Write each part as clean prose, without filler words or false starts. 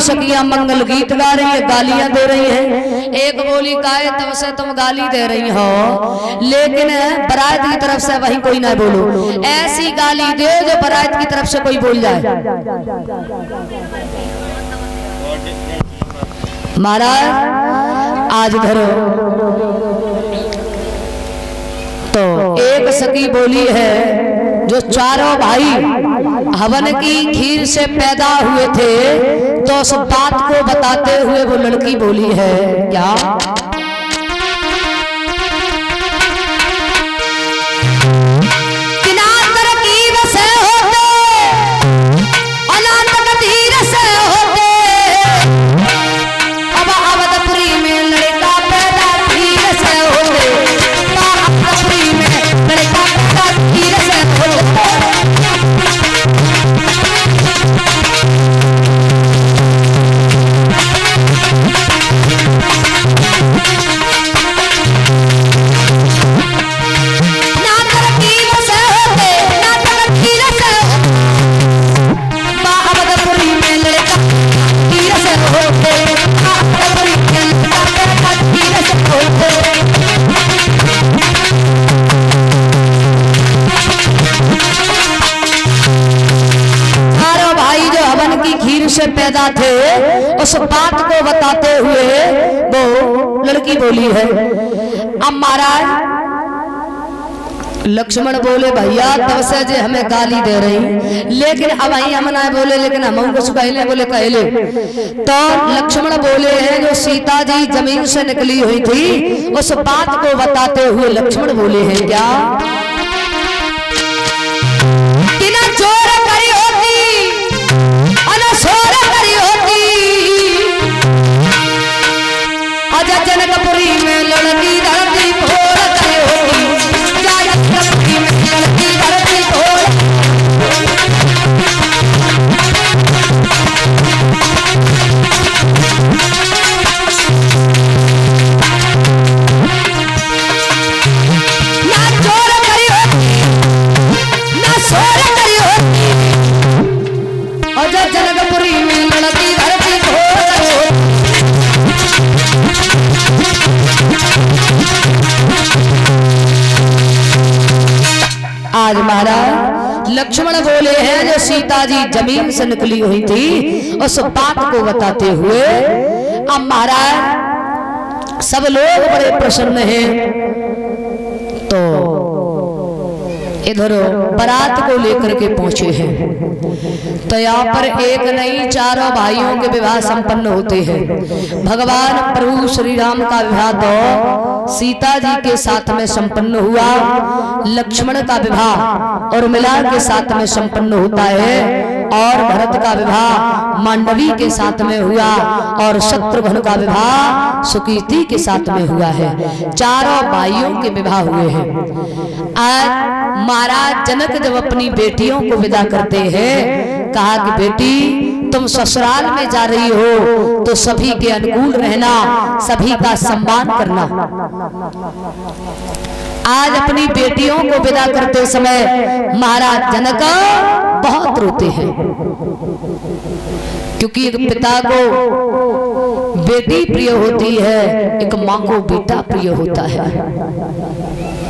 सखियां मंगल गीत गा रही है, गालियां दे रही हैं। एक बोली काहे तब से तुम गाली दे रही हो, लेकिन बारात की तरफ से वही कोई ना बोलो। ऐसी गाली दे जो बारात की तरफ से कोई बोल जाए। महाराज आज धरो तो एक सखी बोली है, जो चारों भाई हवन की खीर से पैदा हुए थे, तो उस बात को बताते हुए वो लड़की बोली है क्या, से पैदा थे, उस बात को बताते हुए वो लड़की बोली है। अब महाराज लक्ष्मण बोले भैया तब से जे हमें गाली दे रही, लेकिन अब हम ना बोले, लेकिन हम कुछ कहले बोले कहले। तो लक्ष्मण बोले हैं जो सीता जी जमीन से निकली हुई थी, उस बात को बताते हुए लक्ष्मण बोले हैं क्या, जनकपुरी में लड़की धरती फोड़ करे होगी, जनकपुरी में लड़की धरती फोड़। ना चोर करी होती, ना सोर करी होती, और जनकपुरी में लड़की धरती फोड़ करे होगी। आज महाराज लक्ष्मण बोले हैं जो सीता जी जमीन से निकली हुई थी, उस बात को बताते हुए अब महाराज सब लोग बड़े प्रसन्न हैं। तो इधर बारात को लेकर के पहुंचे हैं, तो यहाँ पर एक नहीं चारों भाइयों के विवाह संपन्न होते हैं। भगवान प्रभु श्री राम का विवाह तो सीता जी के साथ में संपन्न हुआ, लक्ष्मण का विवाह उर्मिला के साथ में संपन्न होता है, और भरत का विवाह मांडवी के साथ में हुआ, और शत्रुघ्न का विवाह सुकीर्ति के साथ में हुआ है। चारों भाइयों के विवाह हुए हैं। आज महाराज जनक जब अपनी बेटियों को विदा करते हैं, कहा कि बेटी तुम ससुराल में जा रही हो तो सभी के अनुकूल रहना, सभी का सम्मान करना। आज अपनी बेटियों को विदा करते समय महाराज जनक बहुत रोते हैं, क्योंकि एक पिता को बेटी प्रिय होती है, एक माँ को बेटा प्रिय होता है।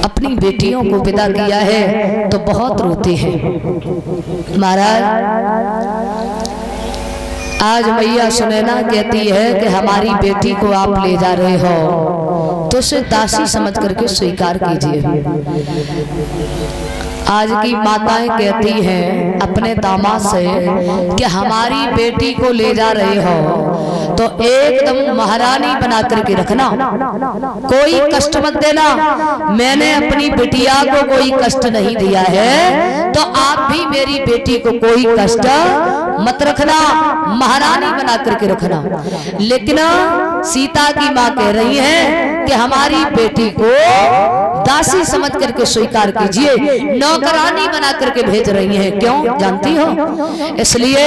अपनी बेटियों को विदा किया है तो बहुत रोते हैं। महाराज आज मैया सुनैना कहती है कि हमारी बेटी को आप ले जा रहे हो तो उसे दासी समझ करके स्वीकार कीजिए। आज की माताएं कहती हैं अपने दामाद से कि हमारी बेटी को ले जा रहे हो तो एकदम महारानी बना करके रखना, कोई कष्ट मत देना। मैंने अपनी बिटिया को कोई कष्ट नहीं दिया है, तो आप भी मेरी बेटी को कोई कष्ट मत रखना, महारानी बना करके रखना। लेकिन सीता की माँ कह रही है कि हमारी बेटी को दासी समझ करके स्वीकार कीजिए, नौकरानी बना करके भेज रही है। क्यों जानती हो? इसलिए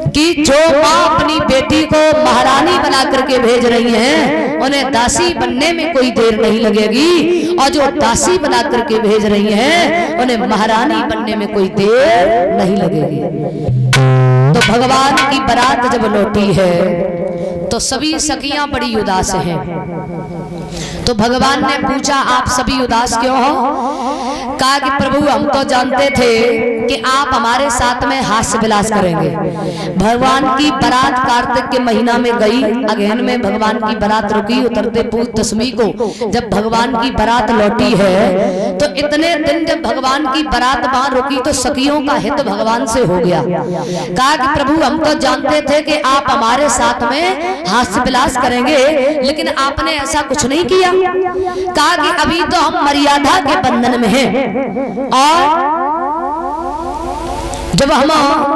कि जो माँ अपनी बेटी को महारानी बना करके भेज रही हैं, उन्हें दासी बनने में कोई देर नहीं लगेगी, और जो दासी बना करके भेज रही हैं, उन्हें महारानी बनने में कोई देर नहीं लगेगी। तो भगवान की बारात जब लौटी है तो सभी सखियां बड़ी उदास हैं। तो भगवान ने पूछा आप सभी उदास क्यों हो? कहा कि प्रभु हम तो जानते थे कि आप हमारे साथ में हास्य विलास करेंगे। भगवान की बारात कार्तिक के महीना में गई, अगहन में भगवान की बारात रुकी, उतरते पूज दशमी को जब भगवान की बारात लौटी है तो इतने दिन जब भगवान की बारात वहां रुकी तो सखियों का हित भगवान से हो गया। कहा कि प्रभु हम तो जानते थे कि आप हमारे साथ में हास्य विलास करेंगे, लेकिन आपने ऐसा कुछ नहीं किया। कहा कि अभी तो हम मर्यादा के बंधन में हैं और जब हम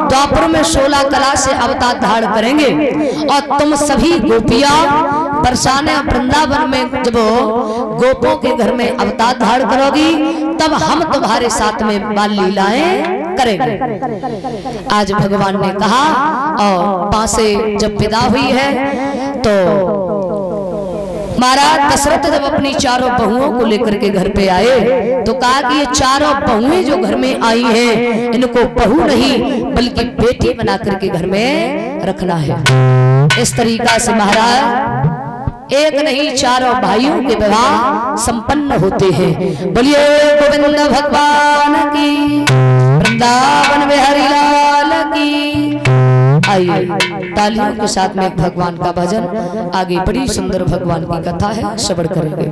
द्वापर में 16 कला से अवतार धारण करेंगे और तुम सभी गोपियां बरसाने वृंदावन में जब गोपों के घर में अवतार धारण करोगी तब हम तुम्हारे साथ में बाल लीलाएं करेंगे। आज भगवान ने कहा और वहां से जब विदा हुई है तो महाराज दशरथ जब अपनी चारों बहुओं को लेकर के घर पे आए तो कहा कि ये चारों बहुएं जो घर में आई हैं इनको बहू नहीं बल्कि बेटी बना करके घर में रखना है। इस तरीका से महाराज एक नहीं चारों भाइयों के विवाह संपन्न होते हैं। बोलिए गोविंद भगवान की, वृंदावन बिहारी लाल की। आइए तालियों के साथ में भगवान का भजन, आगे बड़ी सुंदर भगवान की कथा है, श्रवण करेंगे।